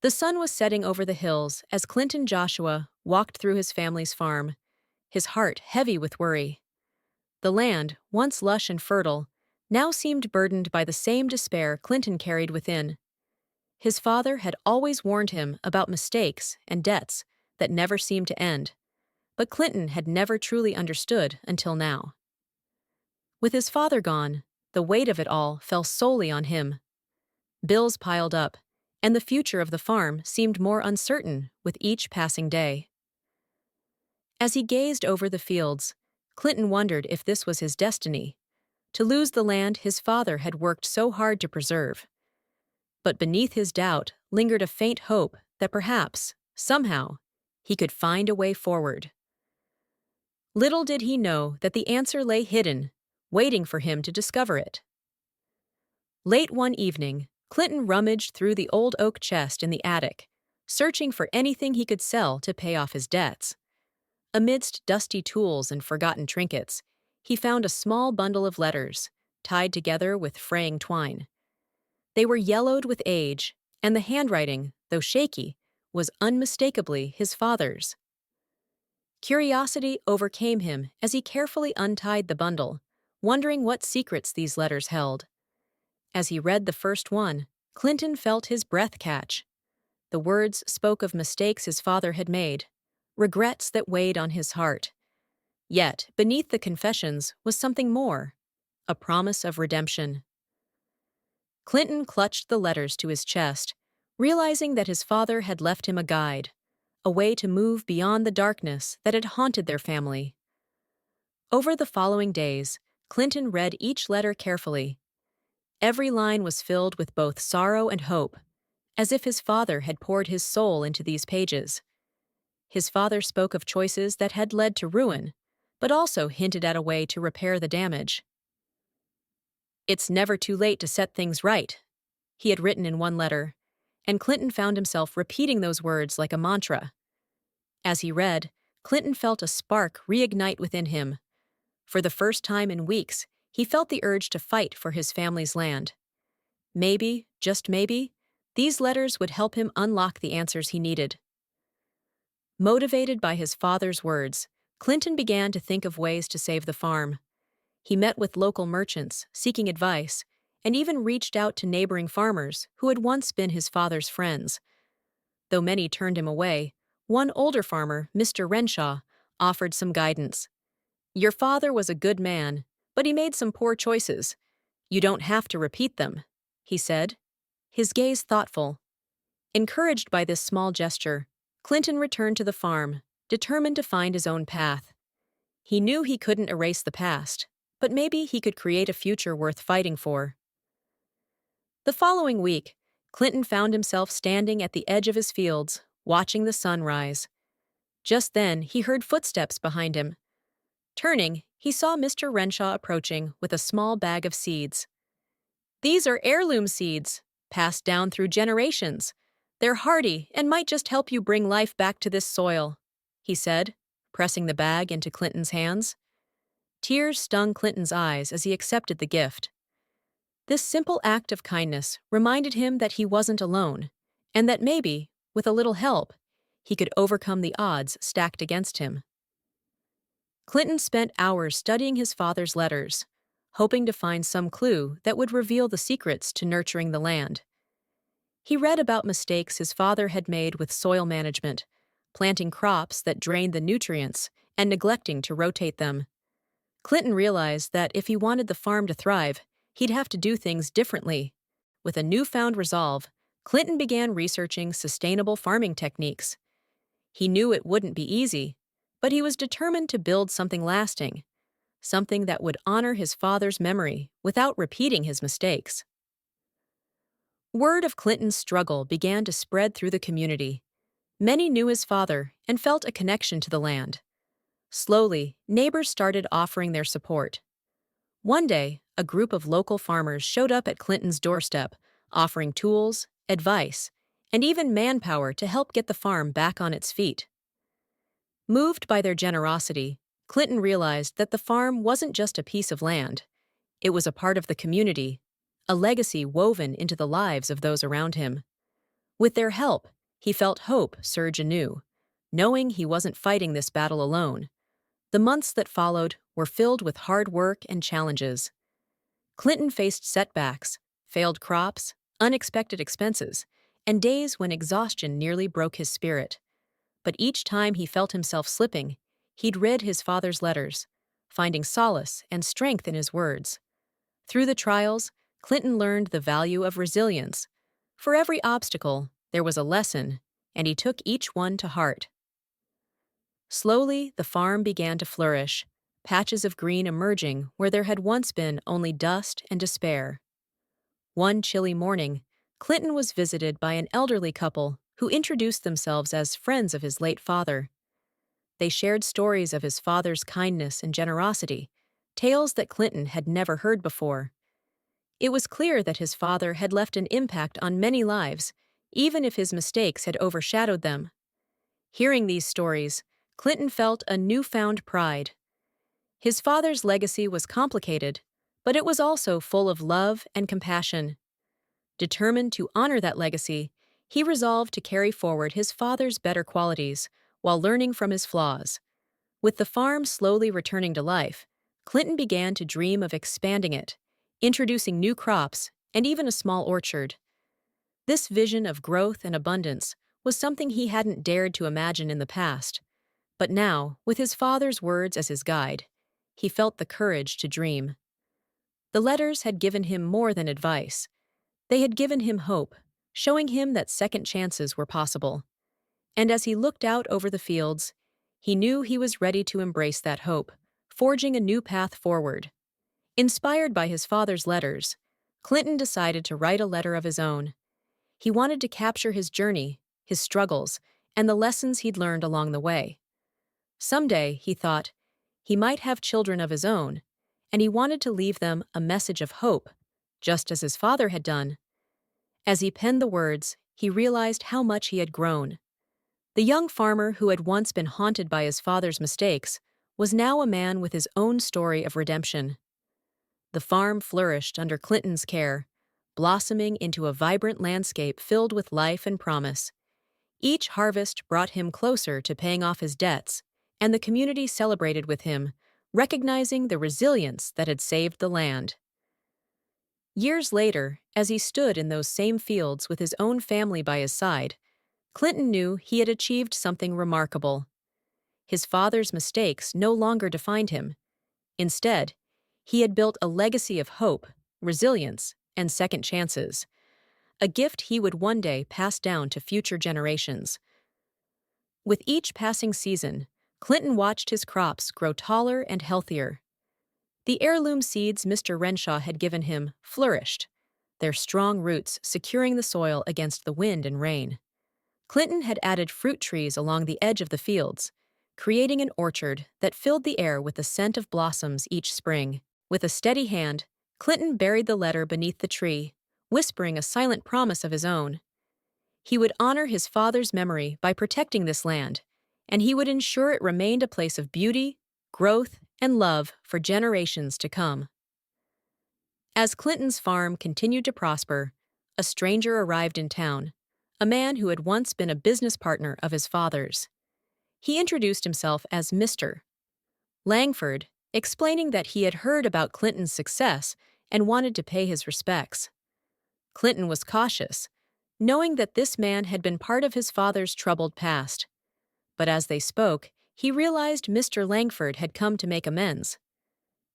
The sun was setting over the hills as Clinton Joshua walked through his family's farm, his heart heavy with worry. The land, once lush and fertile, now seemed burdened by the same despair Clinton carried within. His father had always warned him about mistakes and debts that never seemed to end, but Clinton had never truly understood until now. With his father gone, the weight of it all fell solely on him. Bills piled up, and the future of the farm seemed more uncertain with each passing day. As he gazed over the fields, Clinton wondered if this was his destiny, to lose the land his father had worked so hard to preserve. But beneath his doubt lingered a faint hope that perhaps, somehow, he could find a way forward. Little did he know that the answer lay hidden, waiting for him to discover it. Late one evening, Clinton rummaged through the old oak chest in the attic, searching for anything he could sell to pay off his debts. Amidst dusty tools and forgotten trinkets, he found a small bundle of letters, tied together with fraying twine. They were yellowed with age, and the handwriting, though shaky, was unmistakably his father's. Curiosity overcame him as he carefully untied the bundle, wondering what secrets these letters held. As he read the first one, Clinton felt his breath catch. The words spoke of mistakes his father had made, regrets that weighed on his heart. Yet, beneath the confessions was something more, a promise of redemption. Clinton clutched the letters to his chest, realizing that his father had left him a guide, a way to move beyond the darkness that had haunted their family. Over the following days, Clinton read each letter carefully. Every line was filled with both sorrow and hope, as if his father had poured his soul into these pages. His father spoke of choices that had led to ruin, but also hinted at a way to repair the damage. "It's never too late to set things right," he had written in one letter, and Clinton found himself repeating those words like a mantra. As he read, Clinton felt a spark reignite within him. For the first time in weeks, he felt the urge to fight for his family's land. Maybe, just maybe, these letters would help him unlock the answers he needed. Motivated by his father's words, Clinton began to think of ways to save the farm. He met with local merchants, seeking advice, and even reached out to neighboring farmers who had once been his father's friends. Though many turned him away, one older farmer, Mr. Renshaw, offered some guidance. "Your father was a good man, but he made some poor choices. You don't have to repeat them," he said, his gaze thoughtful. Encouraged by this small gesture, Clinton returned to the farm, determined to find his own path. He knew he couldn't erase the past, but maybe he could create a future worth fighting for. The following week, Clinton found himself standing at the edge of his fields, watching the sun rise. Just then, he heard footsteps behind him. Turning, he saw Mr. Renshaw approaching with a small bag of seeds. "These are heirloom seeds, passed down through generations. They're hardy and might just help you bring life back to this soil," he said, pressing the bag into Clinton's hands. Tears stung Clinton's eyes as he accepted the gift. This simple act of kindness reminded him that he wasn't alone, and that maybe, with a little help, he could overcome the odds stacked against him. Clinton spent hours studying his father's letters, hoping to find some clue that would reveal the secrets to nurturing the land. He read about mistakes his father had made with soil management, planting crops that drained the nutrients and neglecting to rotate them. Clinton realized that if he wanted the farm to thrive, he'd have to do things differently. With a newfound resolve, Clinton began researching sustainable farming techniques. He knew it wouldn't be easy, but he was determined to build something lasting, something that would honor his father's memory without repeating his mistakes. Word of Clinton's struggle began to spread through the community. Many knew his father and felt a connection to the land. Slowly, neighbors started offering their support. One day, a group of local farmers showed up at Clinton's doorstep, offering tools, advice, and even manpower to help get the farm back on its feet. Moved by their generosity, Clinton realized that the farm wasn't just a piece of land. It was a part of the community, a legacy woven into the lives of those around him. With their help, he felt hope surge anew, knowing he wasn't fighting this battle alone. The months that followed were filled with hard work and challenges. Clinton faced setbacks, failed crops, unexpected expenses, and days when exhaustion nearly broke his spirit. But each time he felt himself slipping, he'd read his father's letters, finding solace and strength in his words. Through the trials, Clinton learned the value of resilience. For every obstacle, there was a lesson, and he took each one to heart. Slowly, the farm began to flourish, patches of green emerging where there had once been only dust and despair. One chilly morning, Clinton was visited by an elderly couple who introduced themselves as friends of his late father. They shared stories of his father's kindness and generosity, tales that Clinton had never heard before. It was clear that his father had left an impact on many lives, even if his mistakes had overshadowed them. Hearing these stories, Clinton felt a newfound pride. His father's legacy was complicated, but it was also full of love and compassion. Determined to honor that legacy, he resolved to carry forward his father's better qualities while learning from his flaws. With the farm slowly returning to life, Clinton began to dream of expanding it, introducing new crops and even a small orchard. This vision of growth and abundance was something he hadn't dared to imagine in the past. But now, with his father's words as his guide, he felt the courage to dream. The letters had given him more than advice. They had given him hope, showing him that second chances were possible. And as he looked out over the fields, he knew he was ready to embrace that hope, forging a new path forward. Inspired by his father's letters, Clinton decided to write a letter of his own. He wanted to capture his journey, his struggles, and the lessons he'd learned along the way. Someday, he thought, he might have children of his own, and he wanted to leave them a message of hope, just as his father had done. As he penned the words, he realized how much he had grown. The young farmer who had once been haunted by his father's mistakes was now a man with his own story of redemption. The farm flourished under Clinton's care, blossoming into a vibrant landscape filled with life and promise. Each harvest brought him closer to paying off his debts, and the community celebrated with him, recognizing the resilience that had saved the land. Years later, as he stood in those same fields with his own family by his side, Clinton knew he had achieved something remarkable. His father's mistakes no longer defined him. Instead, he had built a legacy of hope, resilience, and second chances, a gift he would one day pass down to future generations. With each passing season, Clinton watched his crops grow taller and healthier. The heirloom seeds Mr. Renshaw had given him flourished, their strong roots securing the soil against the wind and rain. Clinton had added fruit trees along the edge of the fields, creating an orchard that filled the air with the scent of blossoms each spring. With a steady hand, Clinton buried the letter beneath the tree, whispering a silent promise of his own. He would honor his father's memory by protecting this land, and he would ensure it remained a place of beauty, growth, and love for generations to come. As Clinton's farm continued to prosper, a stranger arrived in town, a man who had once been a business partner of his father's. He introduced himself as Mr. Langford, explaining that he had heard about Clinton's success and wanted to pay his respects. Clinton was cautious, knowing that this man had been part of his father's troubled past. But as they spoke, he realized Mr. Langford had come to make amends.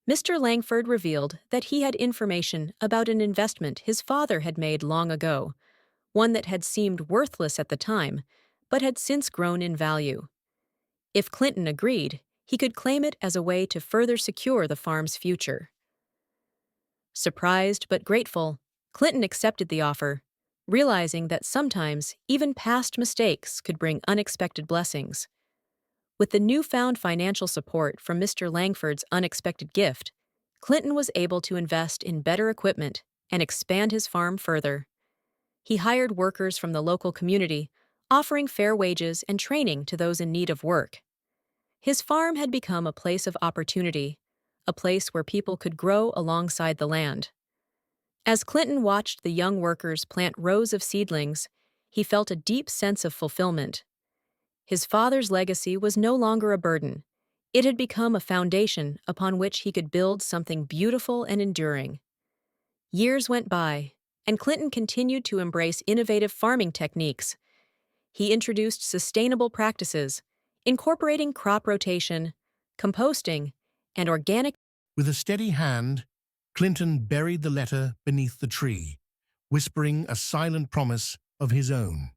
Mr. Langford revealed that he had information about an investment his father had made long ago, one that had seemed worthless at the time, but had since grown in value. If Clinton agreed, he could claim it as a way to further secure the farm's future. Surprised but grateful, Clinton accepted the offer, realizing that sometimes even past mistakes could bring unexpected blessings. With the newfound financial support from Mr. Langford's unexpected gift, Clinton was able to invest in better equipment and expand his farm further. He hired workers from the local community, offering fair wages and training to those in need of work. His farm had become a place of opportunity, a place where people could grow alongside the land. As Clinton watched the young workers plant rows of seedlings, he felt a deep sense of fulfillment. His father's legacy was no longer a burden. It had become a foundation upon which he could build something beautiful and enduring. Years went by, and Clinton continued to embrace innovative farming techniques. He introduced sustainable practices, incorporating crop rotation, composting, and organic. With a steady hand, Clinton buried the letter beneath the tree, whispering a silent promise of his own.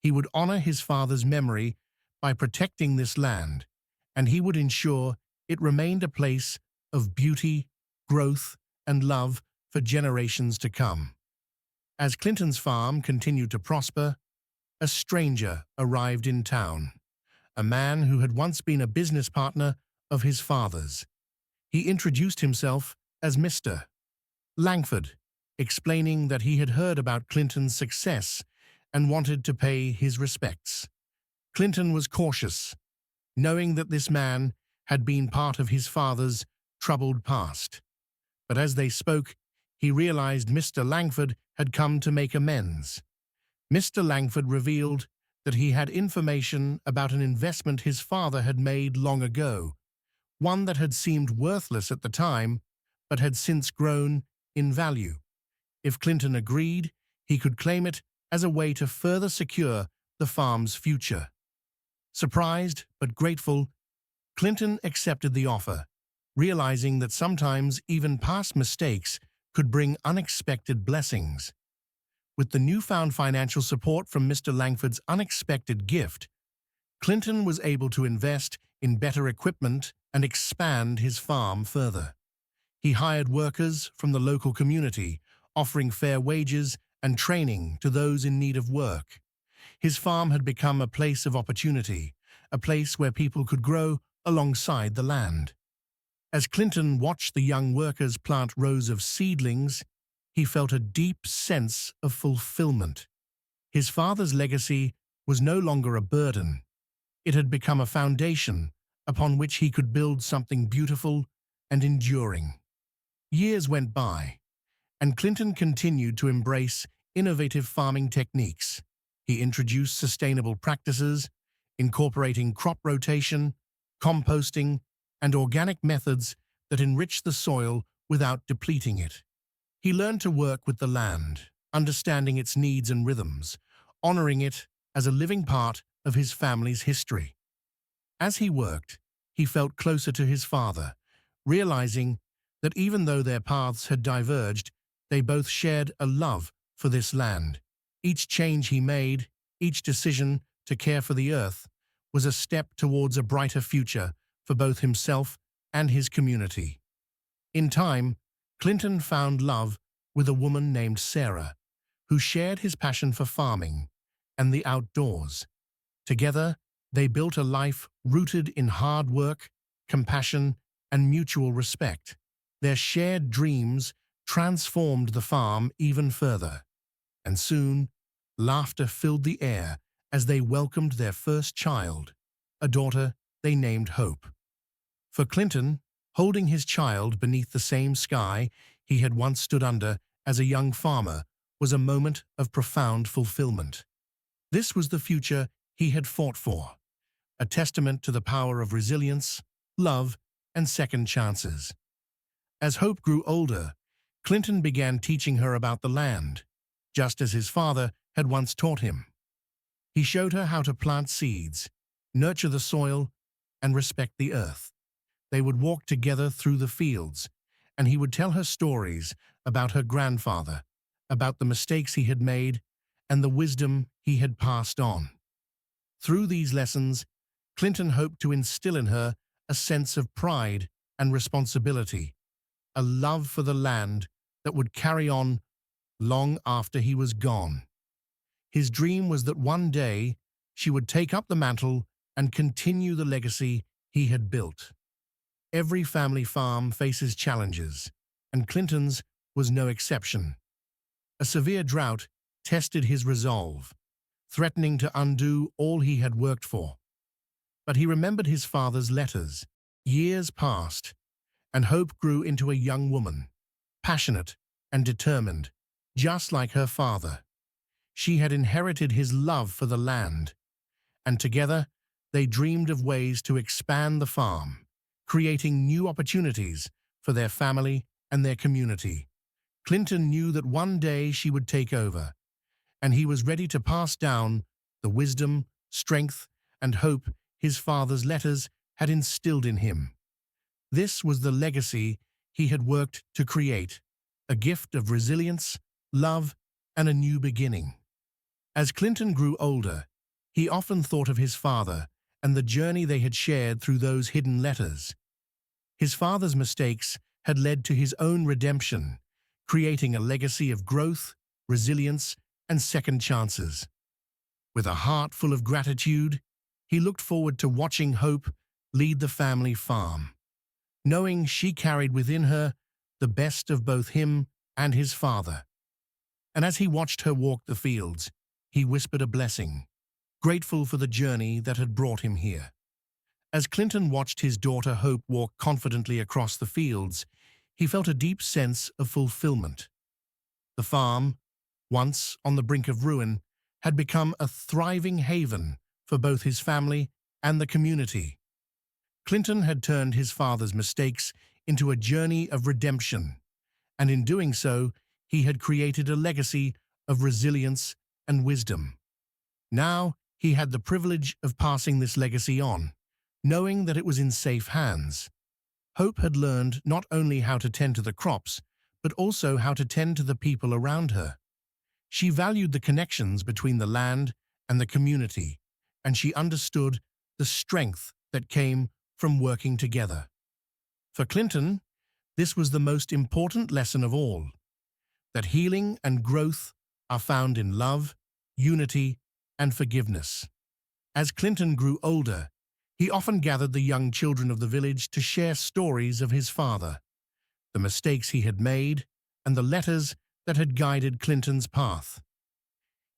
He would honor his father's memory by protecting this land, and he would ensure it remained a place of beauty, growth, and love for generations to come. As Clinton's farm continued to prosper, a stranger arrived in town, a man who had once been a business partner of his father's. He introduced himself as Mr. Langford, explaining that he had heard about Clinton's success and wanted to pay his respects. Clinton was cautious, knowing that this man had been part of his father's troubled past. But as they spoke, he realized Mr. Langford had come to make amends. Mr. Langford revealed that he had information about an investment his father had made long ago, one that had seemed worthless at the time, but had since grown in value. If Clinton agreed, he could claim it as a way to further secure the farm's future. Surprised but grateful, Clinton accepted the offer, realizing that sometimes even past mistakes could bring unexpected blessings. With the newfound financial support from Mr. Langford's unexpected gift, Clinton was able to invest in better equipment and expand his farm further. He hired workers from the local community, offering fair wages and training to those in need of work. His farm had become a place of opportunity, a place where people could grow alongside the land. As Clinton watched the young workers plant rows of seedlings, he felt a deep sense of fulfillment. His father's legacy was no longer a burden. It had become a foundation upon which he could build something beautiful and enduring. Years went by, and Clinton continued to embrace innovative farming techniques. He introduced sustainable practices, incorporating crop rotation, composting, and organic methods that enrich the soil without depleting it. He learned to work with the land, understanding its needs and rhythms, honoring it as a living part of his family's history. As he worked, he felt closer to his father, realizing that even though their paths had diverged, they both shared a love for this land. Each change he made, each decision to care for the earth, was a step towards a brighter future for both himself and his community. In time, Clinton found love with a woman named Sarah, who shared his passion for farming and the outdoors. Together, they built a life rooted in hard work, compassion, and mutual respect. Their shared dreams transformed the farm even further, and soon, laughter filled the air as they welcomed their first child, a daughter they named Hope. For Clinton, holding his child beneath the same sky he had once stood under as a young farmer was a moment of profound fulfillment. This was the future he had fought for, a testament to the power of resilience, love, and second chances. As Hope grew older, Clinton began teaching her about the land, just as his father had once taught him. He showed her how to plant seeds, nurture the soil, and respect the earth. They would walk together through the fields, and he would tell her stories about her grandfather, about the mistakes he had made, and the wisdom he had passed on. Through these lessons, Clinton hoped to instill in her a sense of pride and responsibility, a love for the land that would carry on long after he was gone. His dream was that one day she would take up the mantle and continue the legacy he had built. Every family farm faces challenges, and Clinton's was no exception. A severe drought tested his resolve, threatening to undo all he had worked for. But he remembered his father's letters. Years passed, and Hope grew into a young woman, passionate and determined, just like her father. She had inherited his love for the land, and together they dreamed of ways to expand the farm, creating new opportunities for their family and their community. Clinton knew that one day she would take over, and he was ready to pass down the wisdom, strength, and hope his father's letters had instilled in him. This was the legacy he had worked to create, a gift of resilience, love, and a new beginning. As Clinton grew older, he often thought of his father and the journey they had shared through those hidden letters. His father's mistakes had led to his own redemption, creating a legacy of growth, resilience, and second chances. With a heart full of gratitude, he looked forward to watching Hope lead the family farm, knowing she carried within her the best of both him and his father. And as he watched her walk the fields, he whispered a blessing, grateful for the journey that had brought him here. As Clinton watched his daughter Hope walk confidently across the fields, he felt a deep sense of fulfillment. The farm, once on the brink of ruin, had become a thriving haven for both his family and the community. Clinton had turned his father's mistakes into a journey of redemption, and in doing so, he had created a legacy of resilience and wisdom. Now, he had the privilege of passing this legacy on, knowing that it was in safe hands. Hope had learned not only how to tend to the crops, but also how to tend to the people around her. She valued the connections between the land and the community, and she understood the strength that came from working together. For Clinton, this was the most important lesson of all, that healing and growth are found in love, unity, and forgiveness. As Clinton grew older, he often gathered the young children of the village to share stories of his father, the mistakes he had made, and the letters that had guided Clinton's path.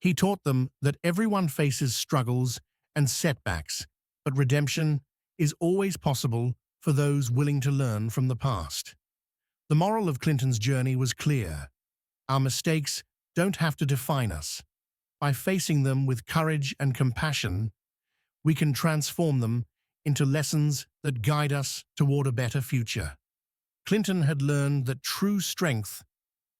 He taught them that everyone faces struggles and setbacks, but redemption is always possible for those willing to learn from the past. The moral of Clinton's journey was clear. Our mistakes don't have to define us. By facing them with courage and compassion, we can transform them into lessons that guide us toward a better future. Clinton had learned that true strength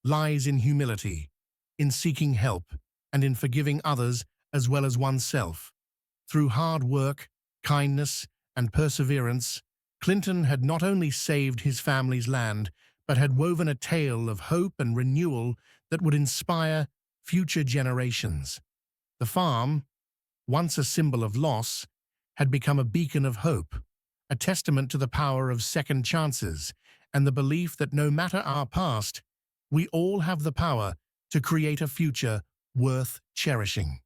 lies in humility, in seeking help, and in forgiving others as well as oneself. Through hard work, kindness, and perseverance, Clinton had not only saved his family's land, but had woven a tale of hope and renewal that would inspire future generations. The farm, once a symbol of loss, had become a beacon of hope, a testament to the power of second chances and the belief that no matter our past, we all have the power to create a future worth cherishing.